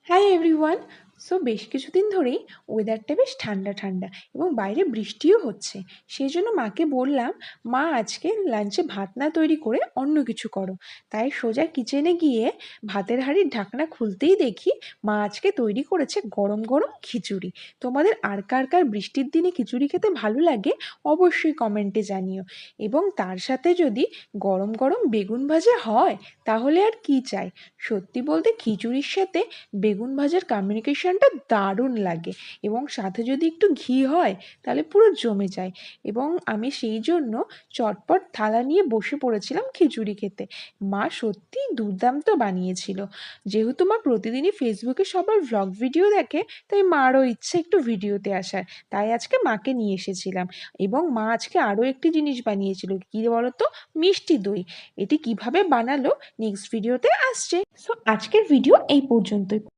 Hi everyone. বেশ কিছুদিন ধরেই ওয়েদারটা বেশ ঠান্ডা ঠান্ডা এবং বাইরে বৃষ্টিও হচ্ছে। সেই জন্য মাকে বললাম, মা আজকে লাঞ্চে ভাত না তৈরি করে অন্য কিছু করো। তাই সোজা কিচেনে গিয়ে ভাতের হাঁড়ির ঢাকনা খুলতেই দেখি মা আজকে তৈরি করেছে গরম গরম খিচুড়ি। তোমাদের আর কার কার বৃষ্টির দিনে খিচুড়ি খেতে ভালো লাগে অবশ্যই কমেন্টে জানিও। এবং তার সাথে যদি গরম গরম বেগুন ভাজা হয় তাহলে আর কি চাই। সত্যি বলতে খিচুড়ির সাথে বেগুন ভাজার কম্বিনেশনটা দারুণ লাগে এবং সাথে যদি একটু ঘি হয় তাহলে পুরো জমে যায়। এবং আমি সেই জন্য চটপট থালা নিয়ে বসে পড়েছিলাম খিচুড়ি খেতে। মা সত্যিই দুর্দান্ত বানিয়েছিল। যেহেতু মা প্রতিদিনই ফেসবুকে সবার ভ্লগ ভিডিও দেখে, তাই মারও ইচ্ছে একটু ভিডিওতে আসার। তাই আজকে মাকে নিয়ে এসেছিলাম। এবং মা আজকে আরও একটি জিনিস বানিয়েছিল, কী বলতো, মিষ্টি দই। এটি কিভাবে বানালো নেক্সট ভিডিওতে আসছে। আজকের ভিডিও এই পর্যন্তই।